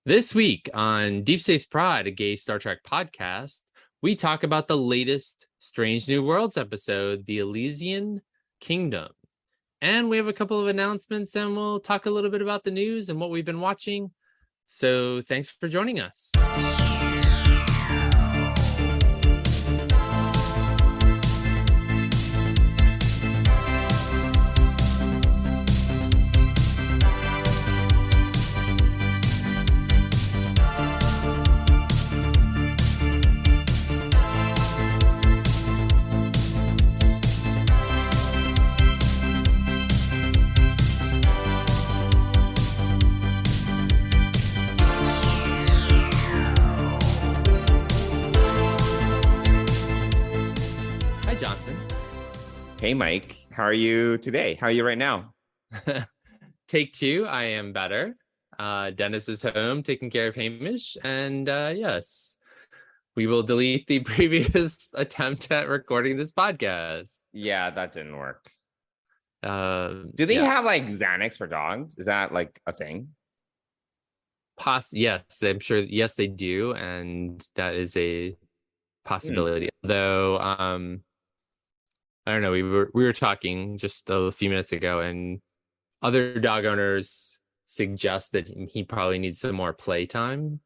This week on Deep Space Pride, a gay Star Trek podcast, we talk about the latest Strange New Worlds episode, the Elysian Kingdom. And we have a couple of announcements, and we'll talk a little bit about the news and what we've been watching. So thanks for joining us. Hey, Mike. How are you today? How are you right now? Take two. I am better. Dennis is home taking care of Hamish. And yes, we will delete the previous attempt at recording this podcast. Yeah, that didn't work. Do they have like Xanax for dogs? Is that like a thing? Yes, I'm sure. Yes, they do. And that is a possibility. Though, I don't know. We were talking just a few minutes ago, and other dog owners suggest that he probably needs some more playtime.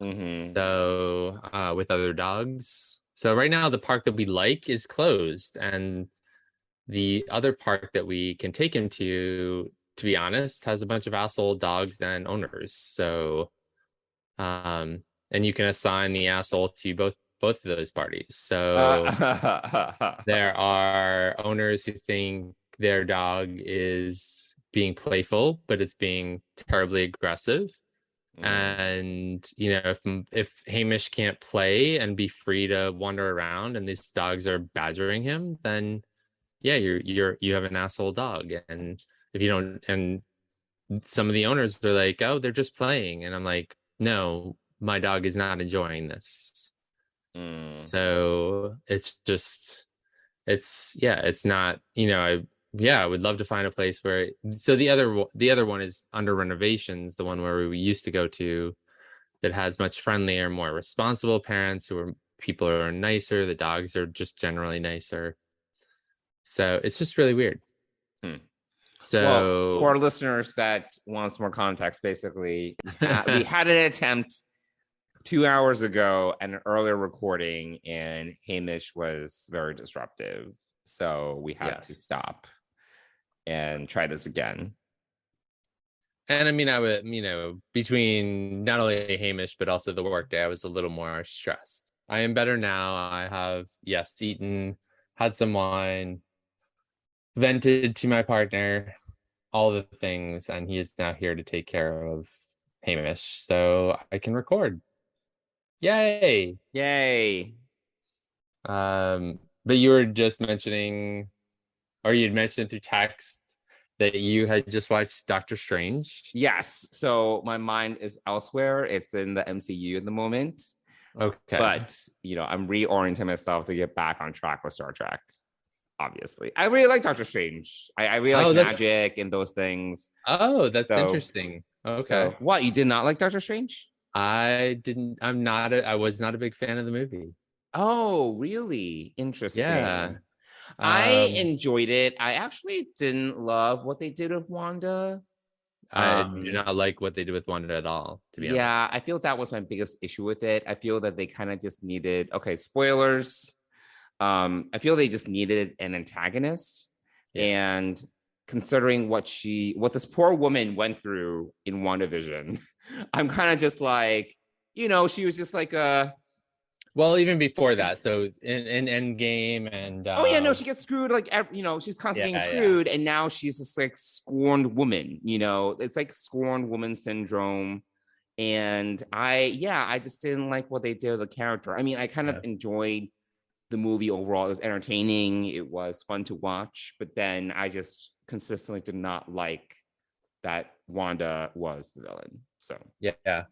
So with other dogs. So right now, the park that we like is closed, and the other park that we can take him to be honest, has a bunch of asshole dogs and owners. So, and you can assign the asshole to both of those parties. So there are owners who think their dog is being playful, but it's being terribly aggressive. And if Hamish can't play and be free to wander around, and these dogs are badgering him, then yeah, you have an asshole dog. And if you don't, and some of the owners are like, oh, they're just playing, and I'm like, no, my dog is not enjoying this. So it's not, I would love to find a place where, so the other one is under renovations, the one where we used to go to, that has much friendlier, more responsible parents people who are nicer. The dogs are just generally nicer. So it's just really weird. So for our listeners that wants more context, basically, we had an attempt 2 hours ago, an earlier recording, and Hamish was very disruptive. So we had to stop and try this again. And I mean, I would, between not only Hamish, but also the workday, I was a little more stressed. I am better now. I have, eaten, had some wine, vented to my partner, all the things, and he is now here to take care of Hamish, so I can record. Yay! But you were just mentioning, or you'd mentioned through text, that you had just watched Doctor Strange. Yes. So my mind is elsewhere. It's in the MCU at the moment. Okay. But, I'm reorienting myself to get back on track with Star Trek. Obviously, I really like Doctor Strange. I really like magic and those things. Oh, that's interesting. Okay. So, what, you did not like Doctor Strange? I didn't. I was not a big fan of the movie. Oh, really? Interesting. Yeah. I enjoyed it. I actually didn't love what they did with Wanda. I do not like what they did with Wanda at all, to be honest. Yeah, I feel that was my biggest issue with it. I feel that they kind of just needed, spoilers. I feel they just needed an antagonist. Yes. And considering what this poor woman went through in WandaVision, I'm kind of just like, she was just like well, even before that, so in Endgame and she gets screwed, like, she's constantly getting screwed, and now she's this like scorned woman, it's like scorned woman syndrome. And I just didn't like what they did with the character. I mean, I kind of enjoyed the movie overall. It was entertaining, it was fun to watch, but then I just consistently did not like that Wanda was the villain. So yeah.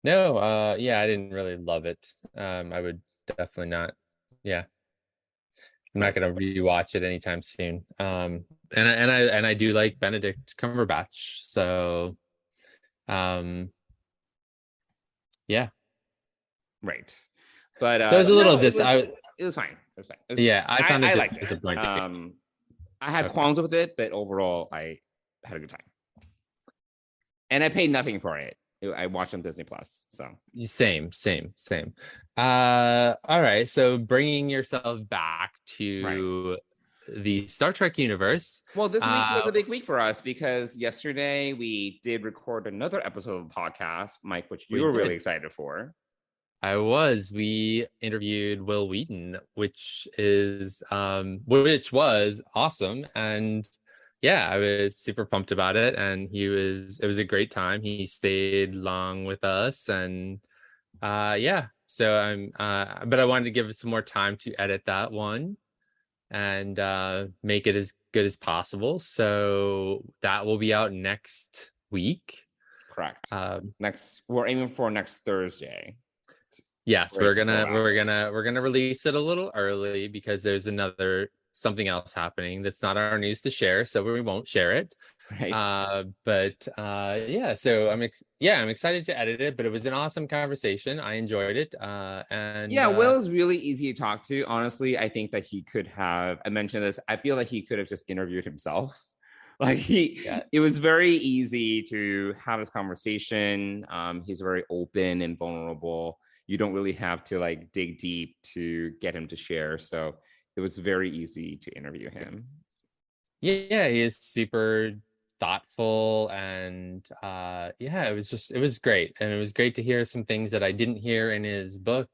No, I didn't really love it. I would definitely not. Yeah, I'm not gonna rewatch it anytime soon. And I do like Benedict Cumberbatch, so Yeah. Right. But So it was a little no, dis it was fine. It was fine. yeah, I found I it liked it. disappointing. I had Okay. qualms with it, but overall I had a good time. And I paid nothing for it. I watched on Disney Plus. So Same. All right. So bringing yourself back right. to the Star Trek universe. Well, this week was a big week for us because yesterday we did record another episode of the podcast, Mike, which you We were really did. excited for. We interviewed Wil Wheaton, which was awesome. And yeah, I was super pumped about it. And it was a great time. He stayed long with us and yeah. So but I wanted to give it some more time to edit that one and make it as good as possible. So that will be out next week. Correct. We're aiming for next Thursday. Yes, we're gonna release it a little early because there's something else happening that's not our news to share, so we won't share it. Right. Yeah, so I'm excited to edit it, but it was an awesome conversation. I enjoyed it. Will's really easy to talk to. Honestly, I think that he could have, I mentioned this, I feel like he could have just interviewed himself. Like it was very easy to have this conversation. He's very open and vulnerable. You don't really have to like dig deep to get him to share. So it was very easy to interview him. Yeah, he is super thoughtful and it was great. And it was great to hear some things that I didn't hear in his book.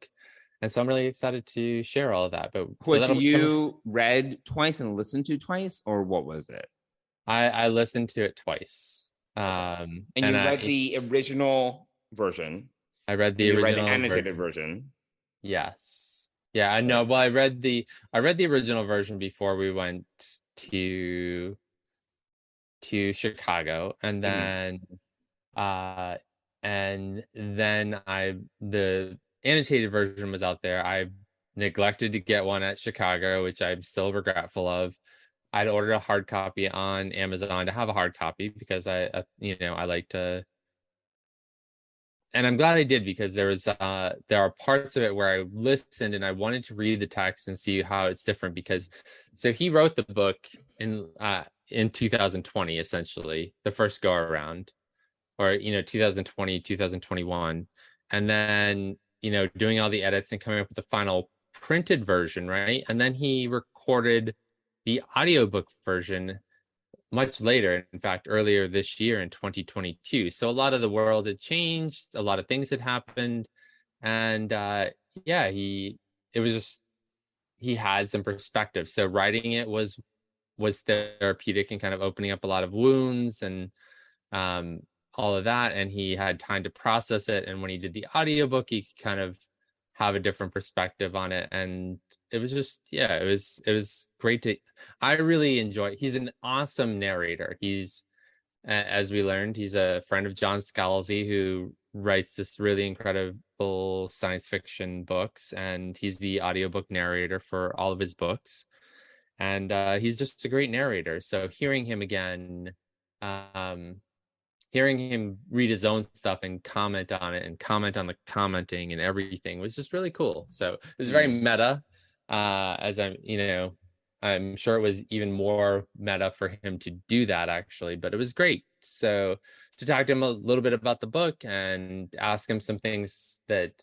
And so I'm really excited to share all of that. But Which you read twice and listened to twice, or what was it? I listened to it twice. And you read the original version. I read the original. You read the annotated version. Yes. Yeah, I know. Well, I read the original version before we went to Chicago, and then the annotated version was out there. I neglected to get one at Chicago, which I'm still regretful of. I'd ordered a hard copy on Amazon to have a hard copy because I like to, and I'm glad I did because there are parts of it where I listened and I wanted to read the text and see how it's different because so he wrote the book in 2020, essentially the first go around, or 2020, 2021, and then doing all the edits and coming up with the final printed version, right? And then he recorded the audiobook version much later, in fact, earlier this year in 2022. So a lot of the world had changed, a lot of things had happened. And he had some perspective. So writing it was therapeutic and kind of opening up a lot of wounds and all of that. And he had time to process it. And when he did the audiobook, he could kind of have a different perspective on it. And it was just, it was great I really enjoy. He's an awesome narrator. He's, as we learned, he's a friend of John Scalzi, who writes this really incredible science fiction books, and he's the audiobook narrator for all of his books. And he's just a great narrator. So hearing him again, hearing him read his own stuff and comment on it and comment on the commenting and everything was just really cool. So it was very meta. As I'm sure it was even more meta for him to do that actually, but it was great. So to talk to him a little bit about the book and ask him some things that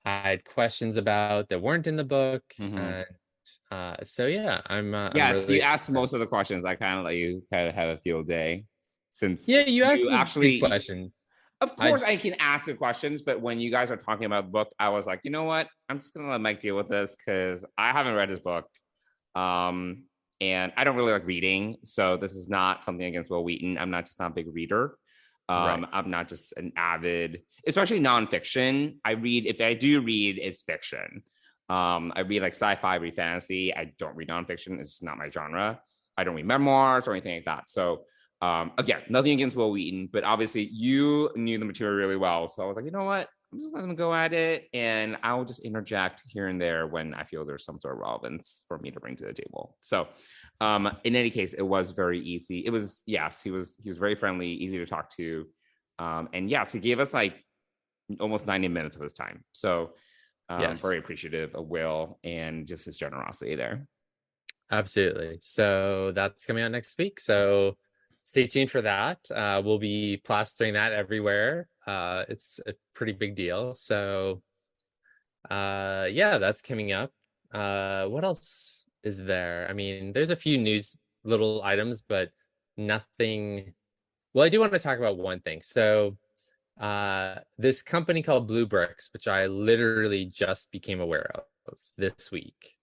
I had questions about that weren't in the book. And so yeah, I'm you asked most of the questions. I kind of let you kind of have a field day. Since you asked me actually questions. Of course, I can ask the questions, but when you guys are talking about the book, I was like, you know what? I'm just gonna let Mike deal with this because I haven't read his book, and I don't really like reading. So this is not something against Wil Wheaton. I'm not a big reader. Right. I'm not just an avid, especially nonfiction. I read, if I do read, it's fiction. I read like sci-fi, read fantasy. I don't read nonfiction. It's not my genre. I don't read memoirs or anything like that. So. Again, nothing against Wil Wheaton, but obviously you knew the material really well. So I was like, you know what? I'm just letting them go at it. And I'll just interject here and there when I feel there's some sort of relevance for me to bring to the table. So in any case, it was very easy. It was, yes, he was very friendly, easy to talk to. And yes, he gave us like almost 90 minutes of his time. So very appreciative of Wil and just his generosity there. Absolutely. So that's coming out next week. So stay tuned for that. We'll be plastering that everywhere. It's a pretty big deal. So yeah, that's coming up. What else is there? I mean, there's a few news little items, but nothing. Well, I do want to talk about one thing. So this company called Blue Bricks, which I literally just became aware of this week,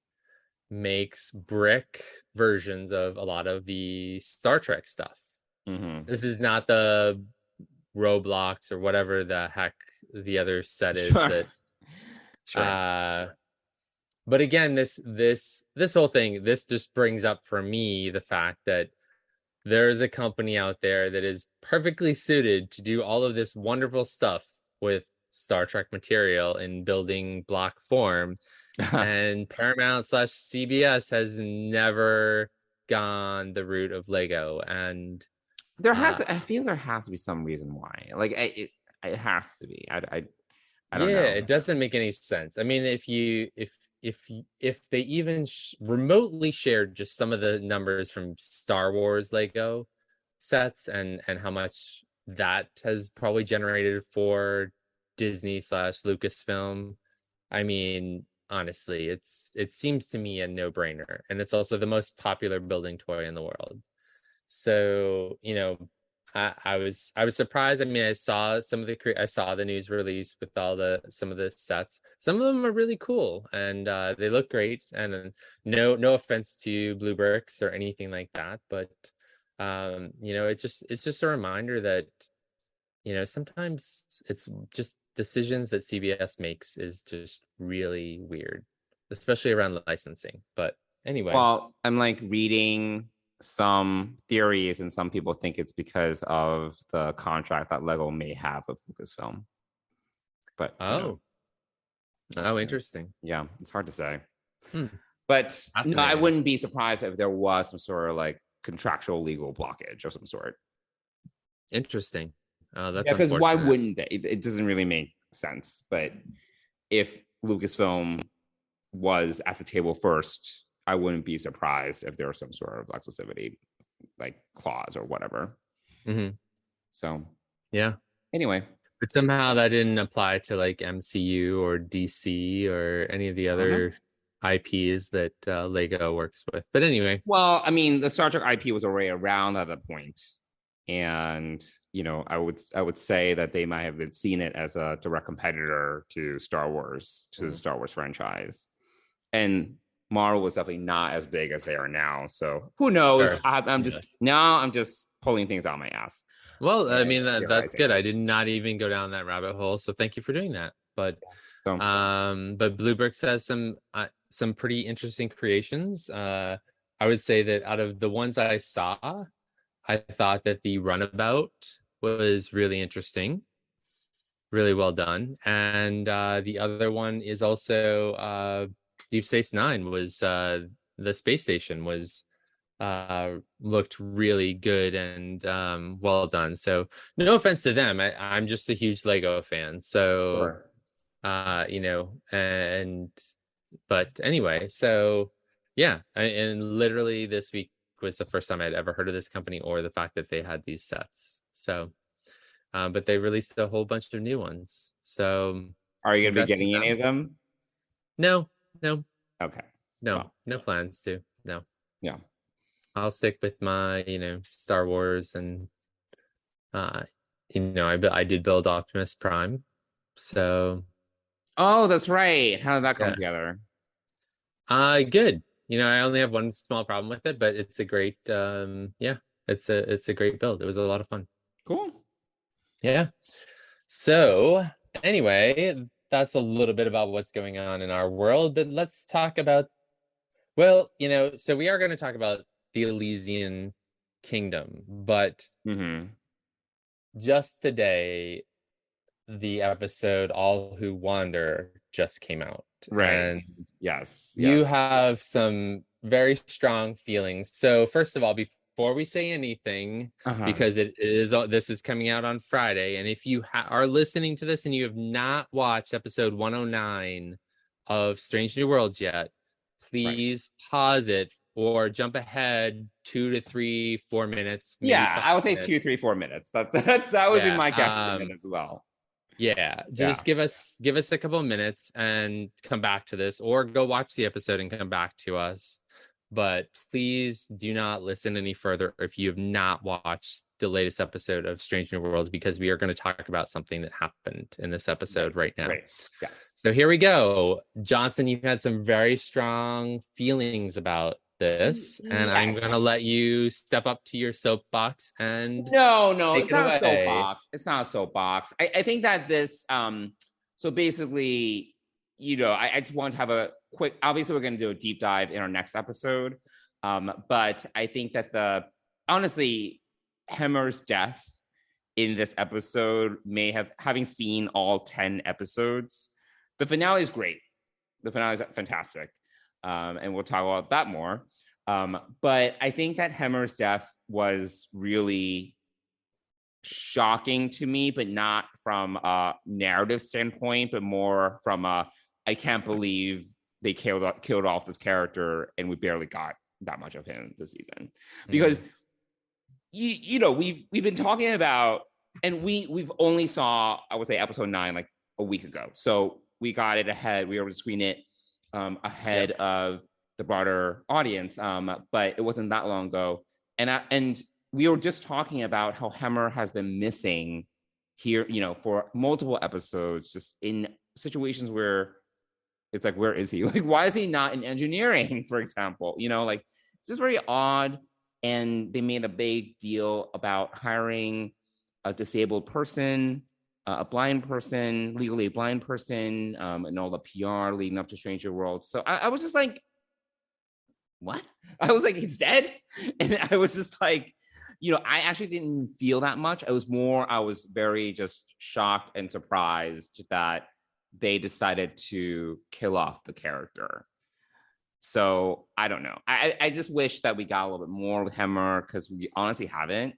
makes brick versions of a lot of the Star Trek stuff. This is not the Roblox or whatever the heck the other set is that but again, this whole thing, this just brings up for me the fact that there is a company out there that is perfectly suited to do all of this wonderful stuff with Star Trek material in building block form. And Paramount / CBS has never gone the route of Lego. And I feel there has to be some reason why. Like it has to be. I don't know. It doesn't make any sense. I mean, if they even remotely shared just some of the numbers from Star Wars Lego sets and how much that has probably generated for Disney / Lucasfilm, I mean, honestly, it seems to me a no-brainer, and it's also the most popular building toy in the world. So, you know, I was surprised. I mean, I saw the news release with some of the sets. Some of them are really cool and they look great. And no offense to Blue Bricks or anything like that, but you know, it's just a reminder that, you know, sometimes it's just decisions that CBS makes is just really weird, especially around licensing. But anyway, well, I'm like reading some theories, and some people think it's because of the contract that Lego may have with Lucasfilm. But interesting. Yeah, it's hard to say. But no, I wouldn't be surprised if there was some sort of like contractual legal blockage of some sort. Interesting. That's because why wouldn't they? It doesn't really make sense. But if Lucasfilm was at the table first, I wouldn't be surprised if there was some sort of exclusivity, like clause or whatever. So yeah. Anyway, but somehow that didn't apply to like MCU or DC or any of the other IPs that Lego works with. But anyway, well, I mean, the Star Trek IP was already around at that point, and you know, I would say that they might have seen it as a direct competitor to Star Wars, to the Star Wars franchise, and Marvel was definitely not as big as they are now. So who knows? Sure. I'm just pulling things out of my ass. Well, I mean, that's good. I did not even go down that rabbit hole. So thank you for doing that. But but Blue Bricks has some pretty interesting creations. I would say that out of the ones that I saw, I thought that the Runabout was really interesting, really well done. And the other one is also Deep Space Nine was the space station was looked really good and well done. So no offense to them. I'm just a huge Lego fan. So you know, but anyway, so yeah, and literally this week was the first time I'd ever heard of this company or the fact that they had these sets. So but they released a whole bunch of new ones. So are you gonna be getting any of them? No. Okay. No plans to. No. Yeah. I'll stick with my, you know, Star Wars, and you know, I did build Optimus Prime. So that's right. How did that come together? Good. You know, I only have one small problem with it, but it's a great it's a great build. It was a lot of fun. Cool. Yeah. So anyway, that's a little bit about what's going on in our world, but let's talk about, well, you know, so we are going to talk about the Elysian Kingdom, but just today, the episode All Who Wander just came out. Right. And you have some very strong feelings. So first of all, before before we say anything, Uh-huh. because this is coming out on Friday, and if you are listening to this and you have not watched episode 109 of Strange New Worlds yet, Right. please pause it or jump ahead 2 to 3, 4 minutes, maybe Yeah, five I would say minutes. 2, 3, 4 minutes. That would be Yeah. my guesstimate as well. Yeah, Yeah. just give us a couple of minutes and come back to this, or go watch the episode and come back to us. But please do not listen any further if you have not watched the latest episode of Strange New Worlds, because we are going to talk about something that happened in this episode right now. Right. Yes. So here we go. Johnson, you've had some very strong feelings about this, and I'm Yes. going to let you step up to your soapbox and No, take it's it not a away. soapbox. It's not a soapbox. I think that this, so basically, I just want to have a quick, obviously we're going to do a deep dive in our next episode. But I think that honestly, Hemmer's death in this episode having seen all 10 episodes, the finale is great. The finale is fantastic. And we'll talk about that more. But I think that Hemmer's death was really shocking to me, but not from a narrative standpoint, but more from I can't believe they killed off this character and we barely got that much of him this season. Because we've been talking about, and we've only saw, I would say, episode 9 like a week ago. So we got it ahead. We were able to screen it ahead of the broader audience, but it wasn't that long ago. And we were just talking about how Hemmer has been missing here, for multiple episodes, just in situations where it's like, where is he? Like, why is he not in engineering, for example? Like, it's just very odd. And they made a big deal about hiring a disabled person, a blind person, legally blind person, and all the PR leading up to Stranger World. So I was just like, what? I was like, he's dead? And I was just like, I actually didn't feel that much. I was very just shocked and surprised that they decided to kill off the character. So I don't know. I just wish that we got a little bit more with Hemmer, because we honestly haven't.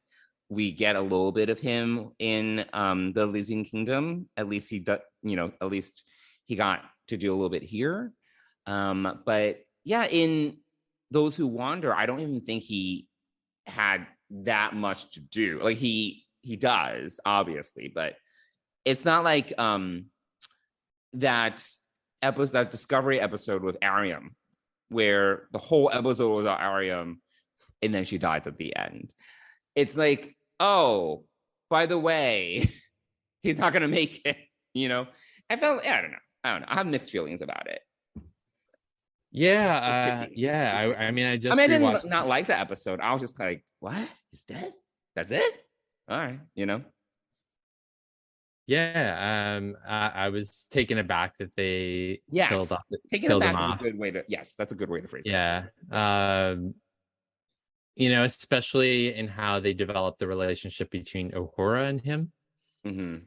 We get a little bit of him in the Elysian Kingdom. At least he got to do a little bit here. But yeah, in Those Who Wander, I don't even think he had that much to do. Like he does, obviously, but it's not like that Discovery episode with Ariam, where the whole episode was about Ariam and then she dies at the end. It's like, oh, by the way, he's not gonna make it. I don't know. I have mixed feelings about it. Yeah. I mean, I I didn't not like the episode. I was just like, what? He's dead? That's it? All right, Yeah, I was taken aback that they killed him off. Is a good way to. Yes, that's a good way to phrase it. Yeah, especially in how they developed the relationship between Uhura and him. Mm-hmm.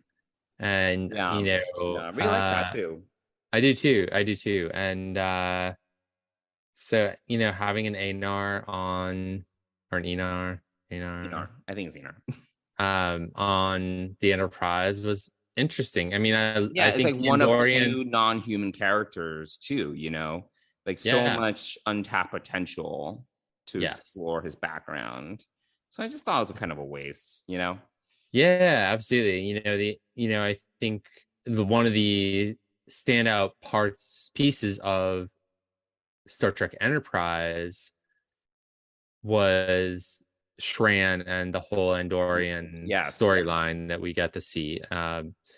And I really like that too. I do too. And so having an Anar on, or an Enar, I think it's Enar. On the Enterprise was interesting. I mean, I think it's like one Andorian... of 2 non-human characters too. Like so much untapped potential to explore his background. So I just thought it was kind of a waste. Yeah, absolutely. I think one of the standout pieces of Star Trek Enterprise was Shran and the whole Andorian storyline that we got to see.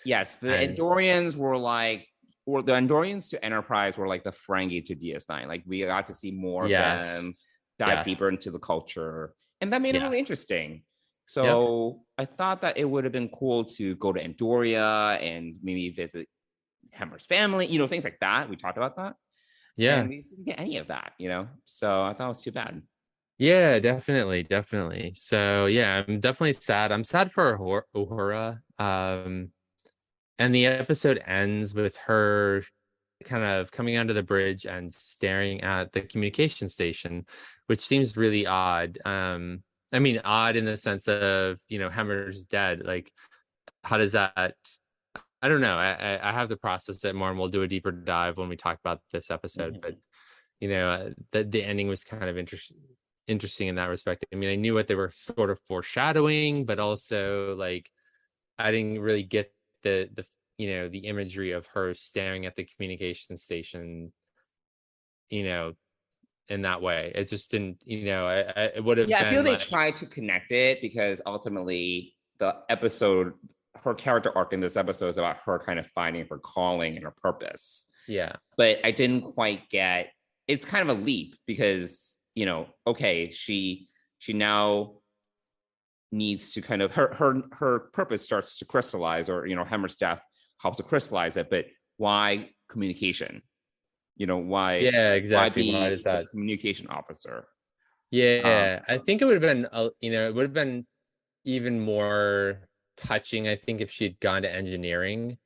Andorians were like, or the Andorians to Enterprise were like the Ferengi to DS9. Like we got to see more of them, dive deeper into the culture, and that made it really interesting. So I thought that it would have been cool to go to Andoria and maybe visit Hemmer's family, things like that. We talked about that. Yeah. And we didn't get any of that, So I thought it was too bad. Yeah, definitely. So yeah, I'm definitely sad. I'm sad for Uhura. And the episode ends with her kind of coming onto the bridge and staring at the communication station, which seems really odd. I mean, odd in the sense of, Hemmer's dead. Like, how does that? I don't know. I have to process it more, and we'll do a deeper dive when we talk about this episode. But Mhm. the ending was kind of interesting in that respect. I mean, I knew what they were sort of foreshadowing, but also like I didn't really get the imagery of her staring at the communication station, you know, in that way. It just didn't, it would have Yeah, I feel been they like, tried to connect it because ultimately the episode, her character arc in this episode is about her kind of finding her calling and her purpose. yeah, But I didn't quite get, it's kind of a leap because, okay, she now needs to kind of her purpose starts to crystallize, or Hemmer's death helps to crystallize it, but why communication? yeah, Why exactly. Why does be a that? communication officer? Yeah, I think it would have been, it would have been even more touching, I think, if she'd gone to engineering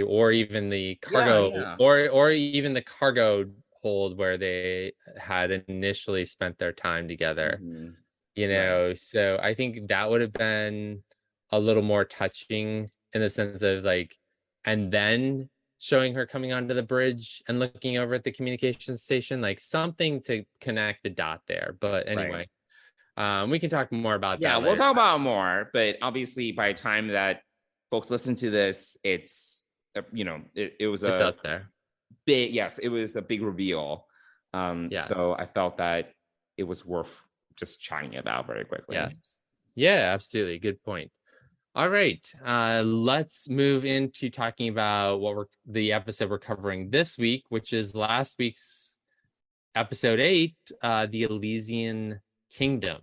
or even the Yeah, cargo, yeah. or even the cargo hold where they had initially spent their time together. Mm-hmm. Right. So I think that would have been a little more touching in the sense of like, and then showing her coming onto the bridge and looking over at the communication station, like something to connect the dot there. But Right. anyway, we can talk more about Yeah, that we'll later. talk about it more, but obviously by the time that folks listen to this, it's it was It's a out there. big, yes, it was a big reveal. So Yes. I felt that it was worth just chatting about very quickly. Yes. Yeah, absolutely. Good point. All right. Let's move into talking about the episode we're covering this week, which is last week's episode 8, the Elysian Kingdom.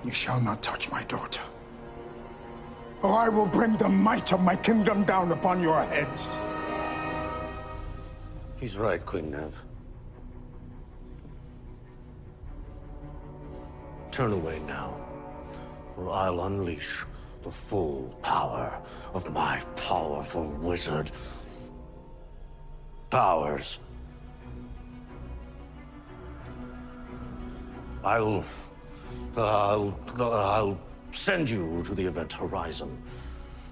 You shall not touch my daughter, or I will bring the might of my kingdom down upon your heads. He's right, Queen Nev. Turn away now, or I'll unleash the full power of my powerful wizard powers. I'll send you to the event horizon,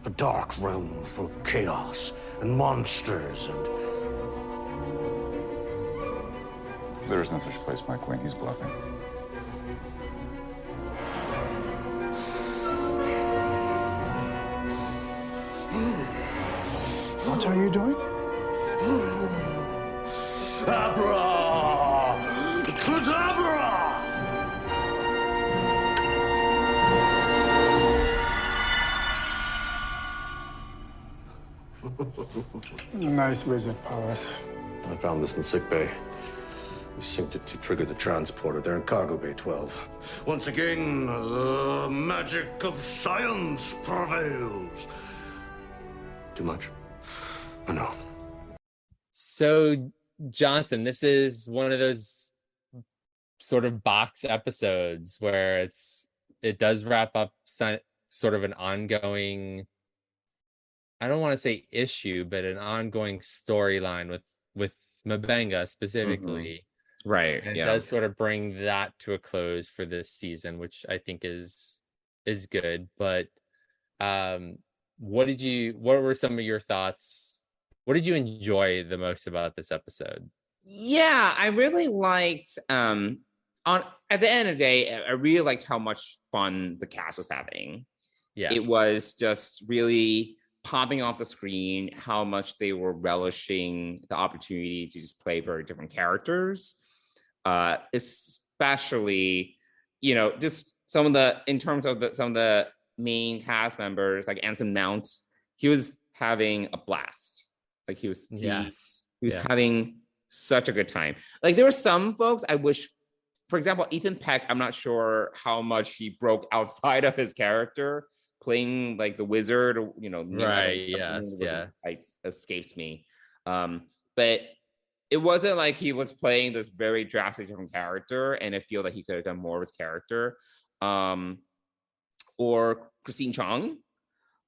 a dark realm full of chaos and monsters and... There is no such place, my queen. He's bluffing. What are you doing? Abra! Cadabra! Nice wizard powers. I found this in sickbay. We synced it to trigger the transporter there in Cargo Bay 12. Once again, the magic of science prevails. Too much? I know. So, Johnson, this is one of those sort of box episodes where it does wrap up sort of an ongoing, I don't want to say issue, but an ongoing storyline with Mbenga specifically. Right. And it Yeah. does sort of bring that to a close for this season, which I think is good. But what were some of your thoughts? What did you enjoy the most about this episode? Yeah, I really liked at the end of the day, I really liked how much fun the cast was having. Yes. It was just really popping off the screen how much they were relishing the opportunity to just play very different characters. Especially, just some of the, in terms of some of the main cast members, like Anson Mount, he was having a blast. Like he was having such a good time. Like there were some folks I wish, for example, Ethan Peck, I'm not sure how much he broke outside of his character playing like the wizard, or right. Yes. Yeah. Like escapes me. But it wasn't like he was playing this very drastic different character, and I feel that he could have done more with his character. Or Christine Chong,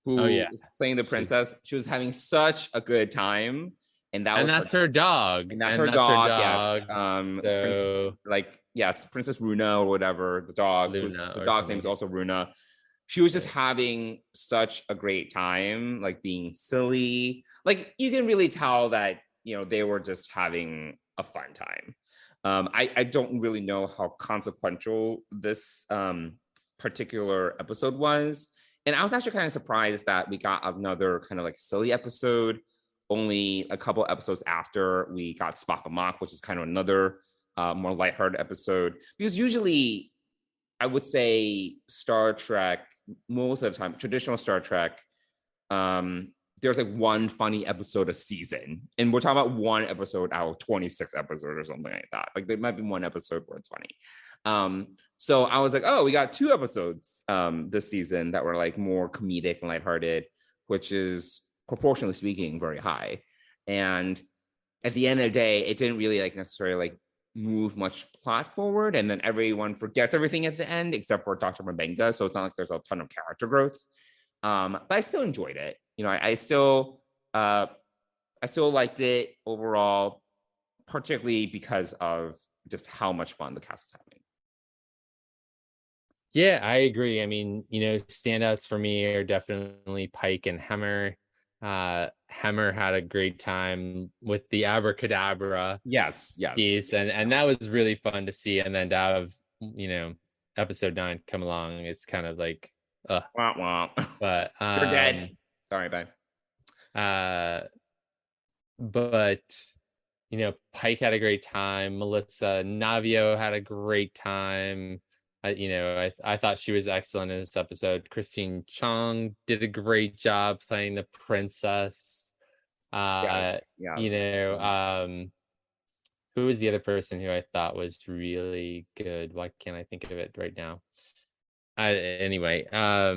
who was playing the princess. She was having such a good time. and that And was that's her dog. and that's her dog. Yes. So Princess Runa or whatever, the dog. Luna The or dog's name is something. also Runa. She was just having such a great time, like being silly. Like you can really tell that, they were just having a fun time. I don't really know how consequential this particular episode was. And I was actually kind of surprised that we got another kind of like silly episode only a couple episodes after we got Spock and Mock, which is kind of another more lighthearted episode. Because usually I would say Star Trek, most of the time, traditional Star Trek, there's like one funny episode a season. And we're talking about one episode out of 26 episodes or something like that. Like there might be one episode where it's funny. So I was like, oh, we got 2 episodes this season that were like more comedic and lighthearted, which is proportionally speaking very high. And at the end of the day, it didn't really like necessarily like move much plot forward, and then everyone forgets everything at the end except for Dr. Mbenga, so it's not like there's a ton of character growth. But I still enjoyed it. I still liked it overall, particularly because of just how much fun the cast was having. Yeah, I agree. I mean, standouts for me are definitely Pike and Hemmer. Hemmer had a great time with the abracadabra piece, and that was really fun to see. And then to have episode 9 come along, it's kind of like womp womp. But you're dead. Sorry, bye. But Pike had a great time. Melissa Navio had a great time. I thought she was excellent in this episode. Christine Chong did a great job playing the princess. Yes. Who was the other person who I thought was really good? Why can't I think of it right now? Anyway, I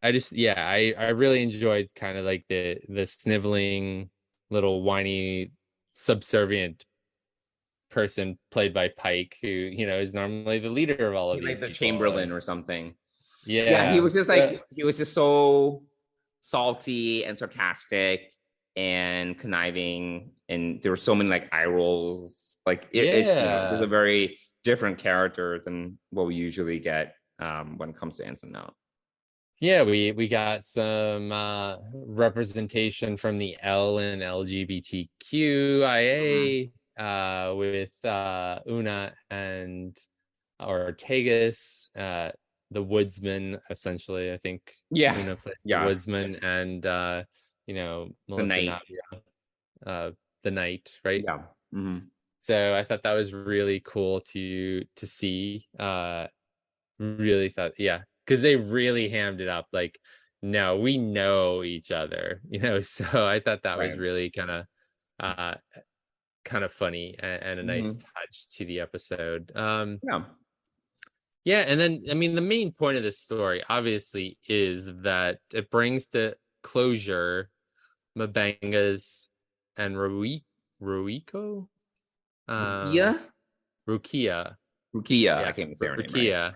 really enjoyed kind of like the sniveling, little whiny, subservient person played by Pike, who is normally the leader of all of these, like the people. Chamberlain or something. Yeah, he was just so salty and sarcastic and conniving, and there were so many like eye rolls. Like it's just a very different character than what we usually get when it comes to Anson Mount. Yeah, we got some representation from the L and LGBTQIA with Una and Ortegas, the woodsman, essentially. I think Una plays the woodsman, and Melissa Navia, the knight, right? Yeah. Mm-hmm. So I thought that was really cool to see. Really thought, because they really hammed it up. Like, no, we know each other, So I thought that was really kind of funny and a nice touch to the episode. Yeah, and then I mean the main point of this story obviously is that it brings to closure Mbenga's and Rukia. I can't even say her name right.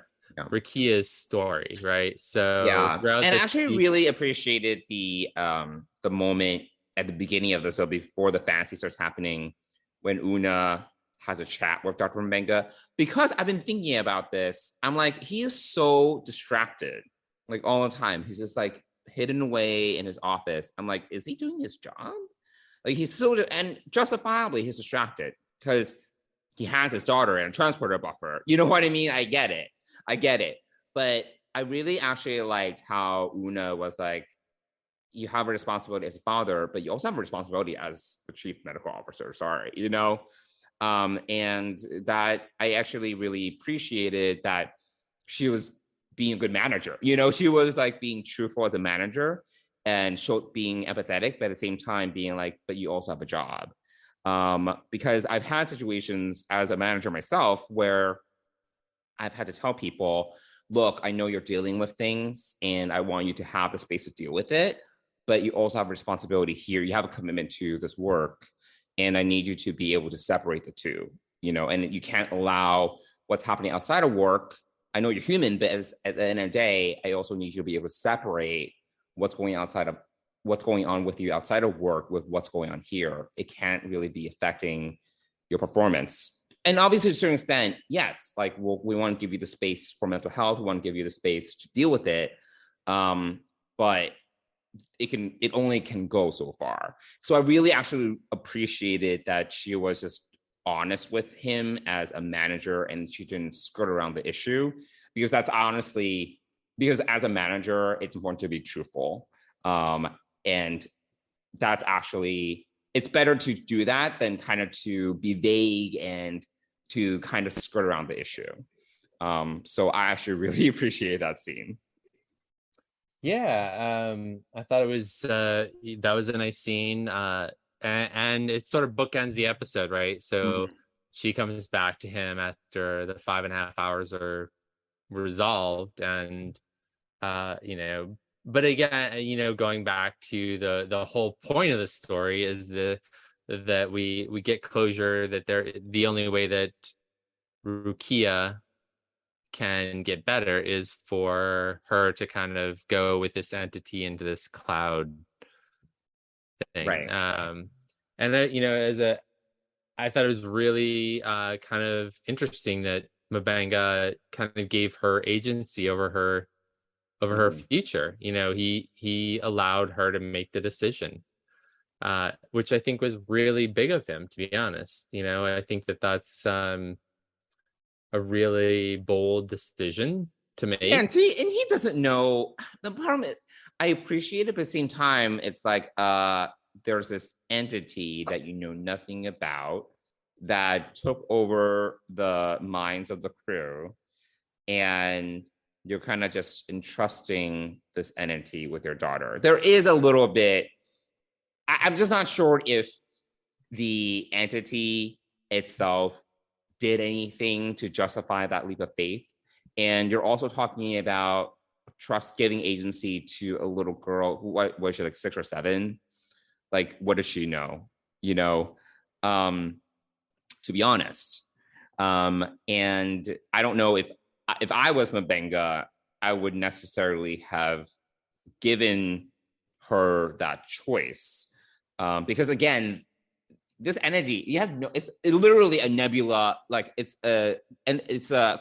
Rukia's story, right? So and I actually really appreciated the moment at the beginning of the show before the fantasy starts happening, when Una has a chat with Dr. Mbenga, because I've been thinking about this. I'm like, he is so distracted, like all the time. He's just like hidden away in his office. I'm like, is he doing his job? Like he's so, and justifiably he's distracted because he has his daughter and a transporter buffer. You know what I mean? I get it. But I really actually liked how Una was like, you have a responsibility as a father, but you also have a responsibility as the chief medical officer. And that I actually really appreciated that she was being a good manager. She was like being truthful as a manager and being empathetic, but at the same time being like, but you also have a job. Because I've had situations as a manager myself where I've had to tell people, look, I know you're dealing with things and I want you to have the space to deal with it, but you also have a responsibility here. You have a commitment to this work, and I need you to be able to separate the two, and you can't allow what's happening outside of work. I know you're human, but at the end of the day, I also need you to be able to separate what's going outside of what's going on with you outside of work with what's going on here, it can't really be affecting your performance. And obviously, to a certain extent, yes, like we want to give you the space for mental health. We want to give you the space to deal with it. But it only can go so far. So I really actually appreciated that she was just honest with him as a manager, and she didn't skirt around the issue, because that's honestly, because as a manager, it's important to be truthful. And that's actually, it's better to do that than kind of to be vague and to kind of skirt around the issue. So I actually really appreciate that scene. Yeah, I thought it was that was a nice scene, and it sort of bookends the episode, right? So she comes back to him after the 5.5 hours are resolved, and but again, going back to the whole point of the story is that we get closure, that the only way that Rukia can get better is for her to kind of go with this entity into this cloud thing. Right. And that, I thought it was really kind of interesting that Mbenga kind of gave her agency over her future. He allowed her to make the decision, which I think was really big of him, to be honest. I think that's a really bold decision to make. Yeah, and he doesn't know. The problem is, I appreciate it, but at the same time, it's like there's this entity that you know nothing about that took over the minds of the crew, and you're kind of just entrusting this entity with your daughter. There is a little bit, I'm just not sure if the entity itself did anything to justify that leap of faith. And you're also talking about giving agency to a little girl who, what was she, like 6 or 7? Like, what does she know? To be honest. And I don't know if I was Mbenga, I would necessarily have given her that choice. Because again, this energy, it's literally a nebula. Like it's a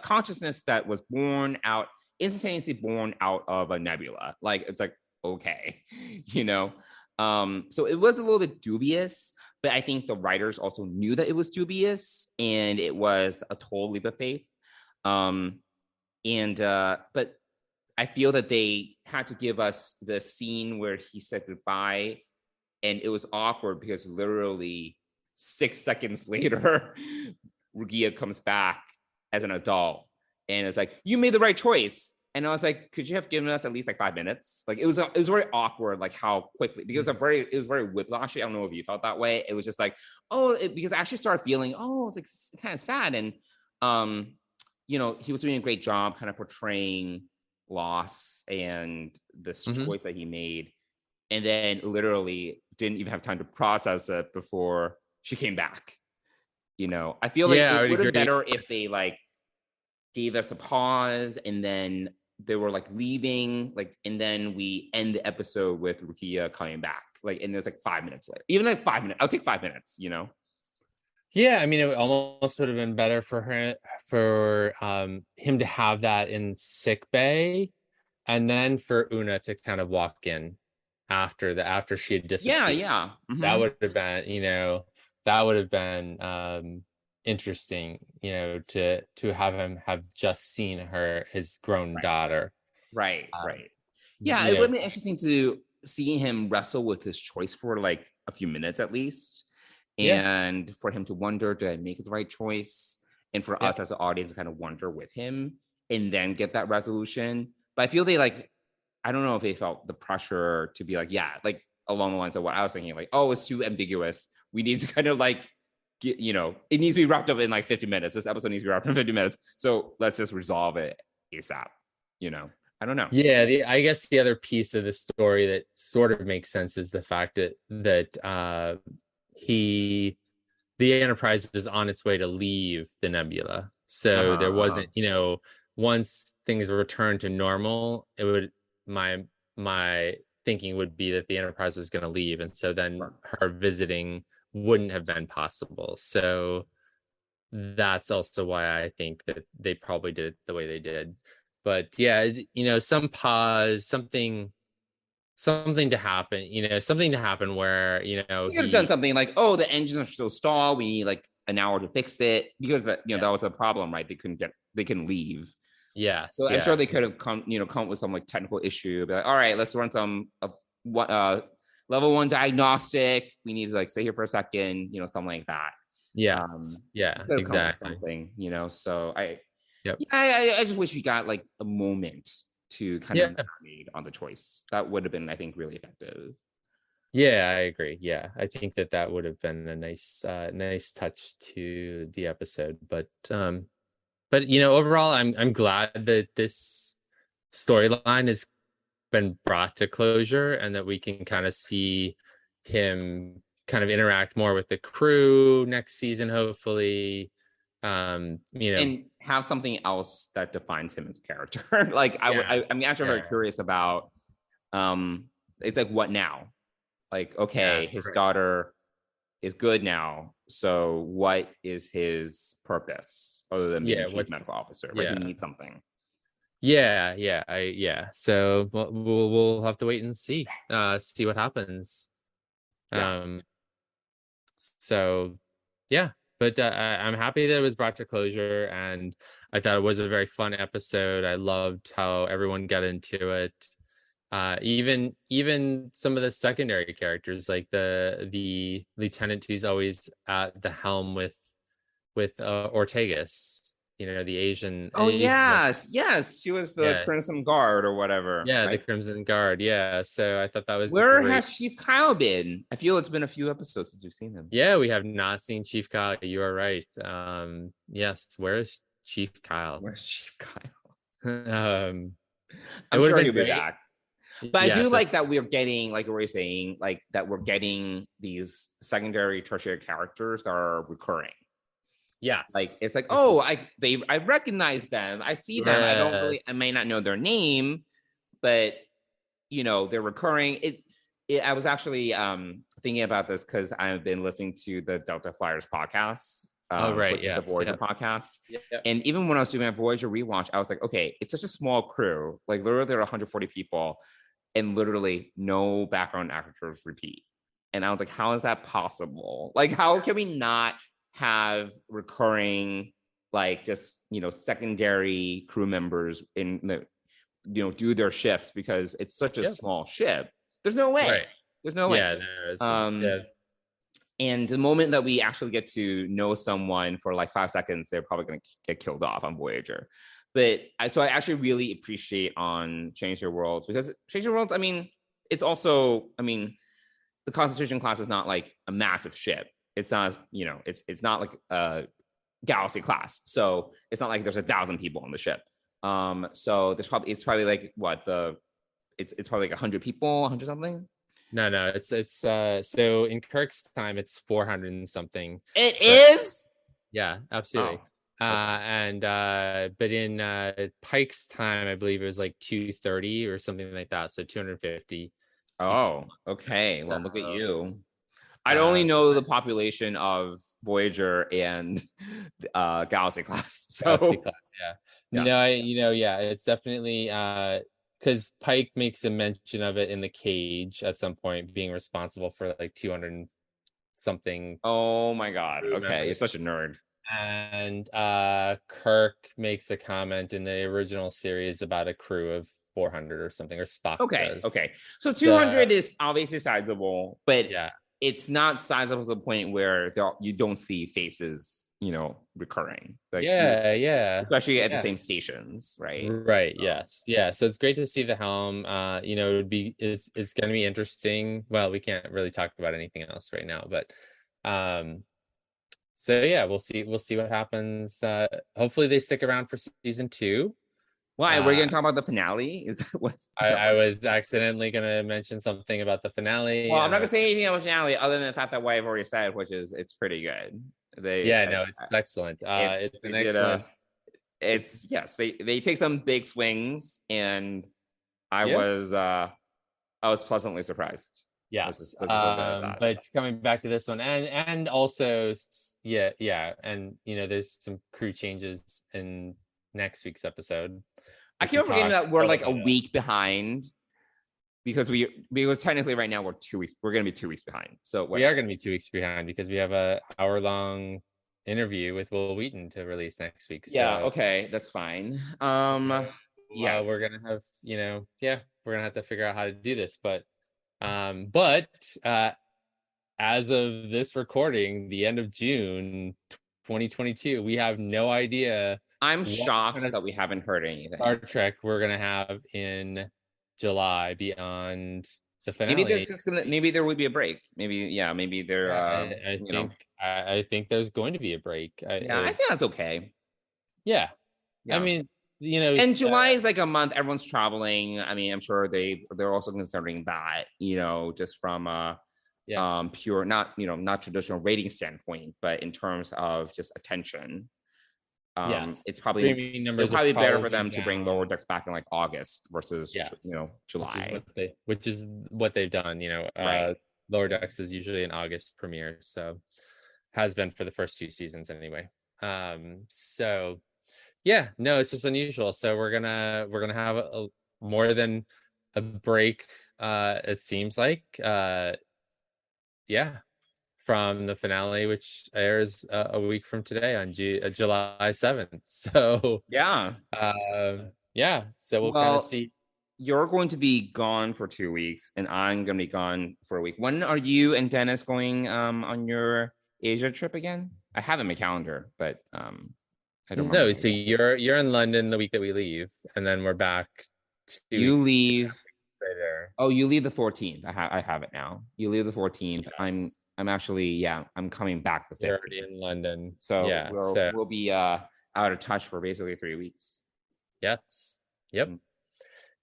consciousness that was instantaneously born out of a nebula. Like, it's like, okay, so it was a little bit dubious, but I think the writers also knew that it was dubious and it was a total leap of faith. But I feel that they had to give us the scene where he said goodbye, and it was awkward because literally 6 seconds later, Rukia comes back as an adult and it's like, you made the right choice. And I was like, could you have given us at least like 5 minutes? Like, it was very awkward, like how quickly, because it was very whiplashy. I don't know if you felt that way. It was just like, because I actually started feeling, it's like kind of sad. And, he was doing a great job kind of portraying loss and this choice that he made. And then literally didn't even have time to process it before she came back. I feel like it would have been better if they like gave us a pause and then they were like leaving, like, and then we end the episode with Rukia coming back, like, and there's like 5 minutes later, even like 5 minutes. I'll take 5 minutes, Yeah, I mean, it almost would have been better for him to have that in sick bay, and then for Una to kind of walk in after she had disappeared. Yeah. That would have been interesting, to have him have just seen his grown daughter. Right. Yeah, it would be interesting to see him wrestle with his choice for like a few minutes at least. And for him to wonder, did I make the right choice? And for us as an audience to kind of wonder with him and then get that resolution. But I feel I don't know if they felt the pressure to be like, like along the lines of what I was thinking, like, it's too ambiguous. We need to kind of like, it needs to be wrapped up in like 50 minutes. This episode needs to be wrapped up in 50 minutes. So let's just resolve it ASAP. I don't know. Yeah, I guess the other piece of the story that sort of makes sense is the fact that the Enterprise was on its way to leave the nebula. So there wasn't, once things returned to normal, it would thinking would be that the Enterprise was going to leave, and so then her visiting wouldn't have been possible. So that's also why I think that they probably did it the way they did. But yeah, some pause, something to happen, something to happen where, you could have done something like, oh, the engines are still stalled, we need like an hour to fix it, because that was a problem, right? They couldn't leave. Yeah. So I'm sure they could have come up with some like technical issue, be like, all right, let's run some level 1 diagnostic. We need to like stay here for a second, something like that. Yeah. Exactly. Something, so I just wish we got like a moment to kind of marinate on the choice. That would have been, I think, really effective. Yeah, I agree. Yeah, I think that would have been a nice touch to the episode. But overall, I'm glad that this storyline has been brought to closure, and that we can kind of see him kind of interact more with the crew next season, hopefully. And have something else that defines him as a character. Like I'm actually very curious about it's like, what now? Like, okay, his daughter is good now, so what is his purpose other than being chief medical officer? Right? He needs something. So we'll have to wait and see what happens. But I'm happy that it was brought to closure, and I thought it was a very fun episode. I loved how everyone got into it. Even some of the secondary characters, like the lieutenant who's always at the helm with Ortegas, the Asian. Oh, yes, she was the Crimson Guard or whatever. Yeah, right? The Crimson Guard. Yeah, so I thought that was. Where has Chief Kyle been? I feel it's been a few episodes since we've seen him. Yeah, we have not seen Chief Kyle. You are right. Yes, where is Chief Kyle? Where's Chief Kyle? I'm sure he'll be back. But I do like that we're getting, like what we're saying, like that we're getting these secondary, tertiary characters that are recurring. Yes. Like it's like, oh, I recognize them. I see them. I may not know their name, but they're recurring. I was actually thinking about this because I've been listening to the Delta Flyers podcast. Which is the Voyager podcast. Yep. And even when I was doing my Voyager rewatch, I was like, okay, it's such a small crew. Like literally there are 140 people, and literally no background actors repeat. And I was like, how is that possible? Like, how can we not have recurring, like just secondary crew members in the do their shifts, because it's such a small ship? There's no way. Right. There's no way. There is. And the moment that we actually get to know someone for like 5 seconds, they're probably going to get killed off on Voyager. But I actually really appreciate on Change Your Worlds, because Change Your Worlds, it's also, the Constitution class is not like a massive ship. It's not, it's not like a Galaxy class. So it's not like there's 1,000 people on the ship. So it's probably like it's probably like 100 people, 100 something. No, it's so in Kirk's time it's 400 and something. It is? Yeah, absolutely. But in Pike's time, I believe it was like 230 or something like that. So 250. Oh, okay. Well, look at you. I only know the population of Voyager and Galaxy class. So Galaxy class, yeah. It's definitely because Pike makes a mention of it in the cage at some point, being responsible for like 200 something. Oh my god. Okay, you're such a nerd. And Kirk makes a comment in the original series about a crew of 400 or something, or Spock does. Okay. So 200 is obviously sizable, but it's not sizable to the point where you don't see faces, recurring. Like, especially at the same stations, right? Right. Yes. Yeah. So it's great to see the helm. It's going to be interesting. Well, we can't really talk about anything else right now, but so yeah, we'll see what happens. Hopefully they stick around for season 2. Why? We're going to talk about the finale? I was accidentally going to mention something about the finale. Well, I'm not going to say anything about the finale other than the fact that what I've already said, which is it's pretty good. It's excellent. It's an excellent. They take some big swings, and I I was pleasantly surprised. Yes. This is a little bit of that. But coming back to this one, and also, yeah, and there's some crew changes in next week's episode. I keep forgetting that we're like a week behind because technically right now we're 2 weeks. We're going to be 2 weeks behind. So we are going to be 2 weeks behind because we have a hour-long interview with Wil Wheaton to release next week. So, yeah. Okay, that's fine. Yeah, we're gonna have we're gonna have to figure out how to do this, but as of this recording, the end of June 2022, we have no idea. I'm shocked that we haven't heard anything. Star Trek we're gonna have in July beyond the finale. Maybe there will be a break. Maybe there. I think there's going to be a break. I think that's okay. Yeah. I mean, and July is like a month. Everyone's traveling. I mean, I'm sure they're also considering that. Just from pure not traditional rating standpoint, but in terms of just attention. It's probably better for them to bring Lower Decks back in like August versus July, which is what they've done. Right. Lower Decks is usually an August premiere, so has been for the first 2 seasons anyway. So yeah, no, it's just unusual. So we're gonna have a more than a break. It seems like from the finale, which airs a week from today on July 7th. So so we'll kind of see. You're going to be gone for 2 weeks, and I'm going to be gone for a week. When are you and Dennis going on your Asia trip again? I have it in my calendar, but I don't know. So you're in London the week that we leave, and then we're back. You leave. Oh, you leave the 14th. I have it now. You leave the 14th. Yes. I'm actually I'm coming back the 15th. You're already in London, so we'll be out of touch for basically 3 weeks. Yes. Yep.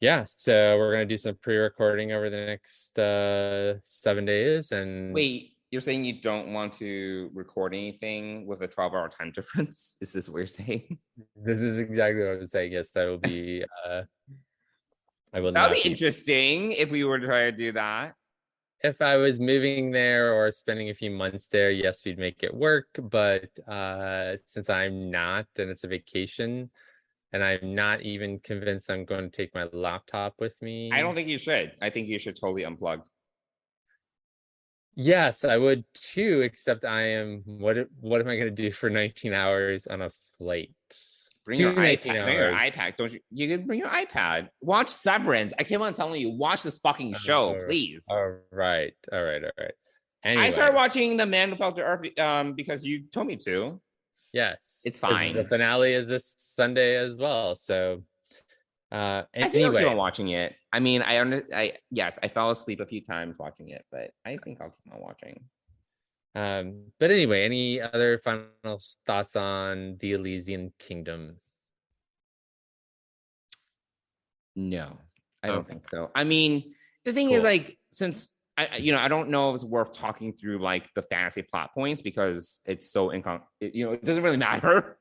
Yeah. So we're gonna do some pre-recording over the next 7 days. And wait, you're saying you don't want to record anything with a 12-hour time difference? Is this what you're saying? This is exactly what I'm saying. Yes, I will be. I will. That'd be interesting if we were to try to do that. If I was moving there or spending a few months there, yes, we'd make it work. But since I'm not, and it's a vacation, and I'm not even convinced I'm going to take my laptop with me. I don't think you should. I think you should totally unplug. Yes, I would too, except I am. What am I going to do for 19 hours on a flight? Bring your iPad. Don't you? You can bring your iPad. Watch Severance. I keep on telling you, watch this fucking show, please. All right. Anyway. I started watching The Man Who Fell to Earth because you told me to. Yes, it's fine. The finale is this Sunday as well, so. I think I'll keep on watching it. I mean, I fell asleep a few times watching it, but I think I'll keep on watching. But anyway, any other final thoughts on the Elysian Kingdom? No, I don't think so. I mean, the thing is, like, since I don't know if it's worth talking through like the fantasy plot points because it's so it doesn't really matter.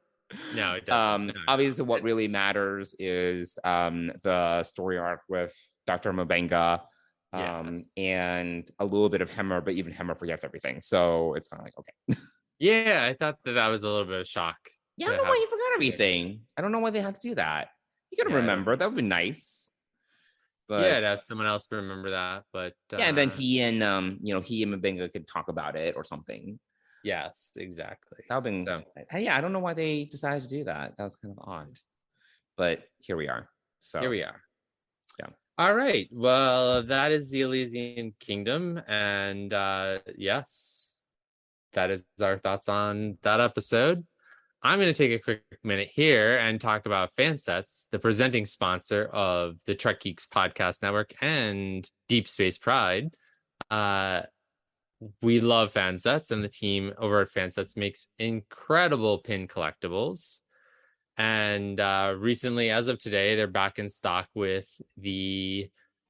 No, it doesn't. Obviously, what really matters is the story arc with Dr. Mabenga. And a little bit of Hemmer, but even Hemmer forgets everything. So it's kind of like, okay. Yeah, I thought that was a little bit of shock. Yeah, I don't know why you forgot everything. I don't know why they had to do that. You gotta remember. That would be nice. But to have someone else remember that. But and then he and Mabenga could talk about it or something. Yes, exactly. That would have been I don't know why they decided to do that. That was kind of odd. But here we are. So here we are. Yeah. All right. Well, that is the Elysian Kingdom. And yes, that is our thoughts on that episode. I'm going to take a quick minute here and talk about Fansets, the presenting sponsor of the Trek Geeks Podcast Network and Deep Space Pride. We love Fansets, and the team over at Fansets makes incredible pin collectibles. And recently, as of today, they're back in stock with the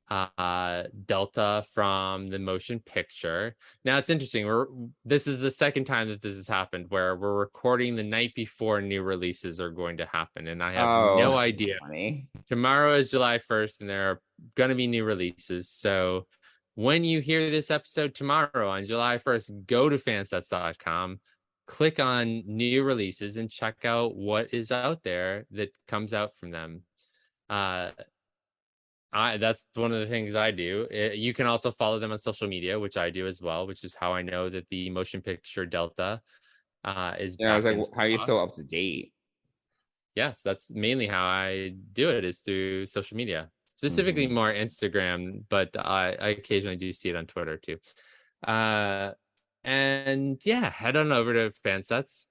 Delta from the motion picture. Now, it's interesting. This is the second time that this has happened where we're recording the night before new releases are going to happen. And I have no idea. Funny. Tomorrow is July 1st, and there are going to be new releases. So when you hear this episode tomorrow on July 1st, go to fansets.com, click on new releases, and check out what is out there that comes out from them. That's one of the things I do. You can also follow them on social media, which I do as well, which is how I know that the motion picture Delta is. Yeah, I was like, how are you so up to date? Yes, that's mainly how I do it, is through social media, specifically more Instagram, but I occasionally do see it on Twitter too. And yeah, head on over to Fansets.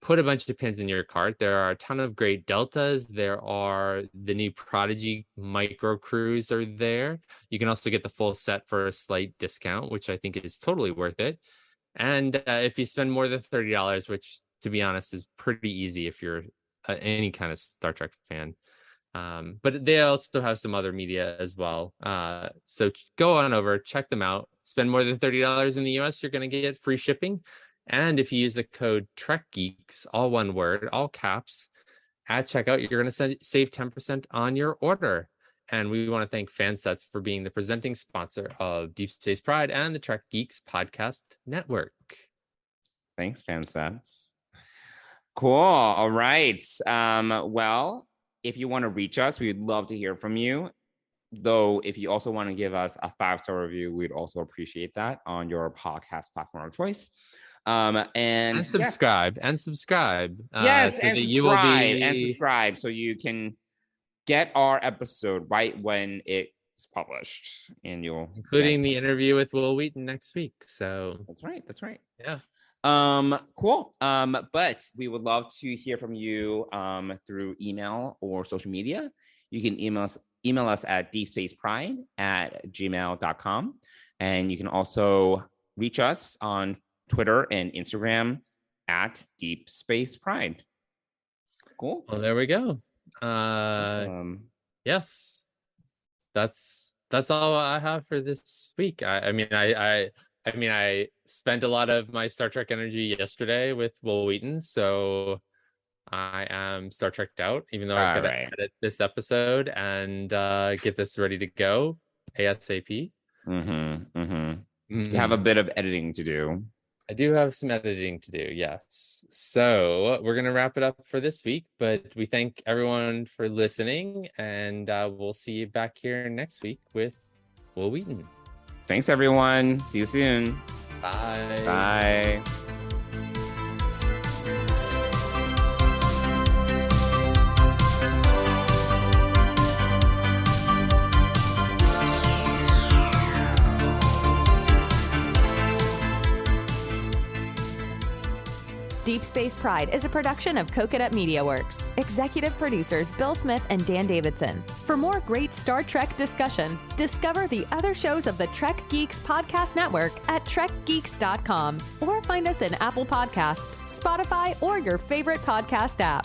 Put a bunch of pins in your cart. There are a ton of great Deltas. There are the new Prodigy Micro Crews are there. You can also get the full set for a slight discount, which I think is totally worth it. And if you spend more than $30, which to be honest is pretty easy if you're any kind of Star Trek fan. But they also have some other media as well. So go on over, check them out. Spend more than $30 in the US, you're going to get free shipping. And if you use the code TrekGeeks, all one word, all caps, at checkout, you're going to save 10% on your order. And we want to thank Fansets for being the presenting sponsor of Deep Space Pride and the Trek Geeks podcast network. Thanks, Fansets. Cool. All right. Well, if you want to reach us, we'd love to hear from you. Though, if you also want to give us a 5-star review, we'd also appreciate that on your podcast platform of choice. And subscribe. Yes, and subscribe. Subscribe so you can get our episode right when it's published, and including the interview with Wil Wheaton next week. So that's right. Yeah. Cool. But we would love to hear from you through email or social media. You can email us at deepspacepride@gmail.com. And you can also reach us on Twitter and Instagram at Deep Space Pride. Cool. Well, there we go. Yes, that's all I have for this week. I mean, I spent a lot of my Star Trek energy yesterday with Wil Wheaton, so I am Star Trek'd out, even though I gotta edit this episode and get this ready to go ASAP. You have a bit of editing to do. I do have some editing to do, yes. So we're going to wrap it up for this week, but we thank everyone for listening, and we'll see you back here next week with Wil Wheaton. Thanks, everyone. See you soon. Bye. Bye. Deep Space Pride is a production of Coconut Media Works. Executive producers Bill Smith and Dan Davidson. For more great Star Trek discussion, discover the other shows of the Trek Geeks podcast network at trekgeeks.com or find us in Apple Podcasts, Spotify, or your favorite podcast app.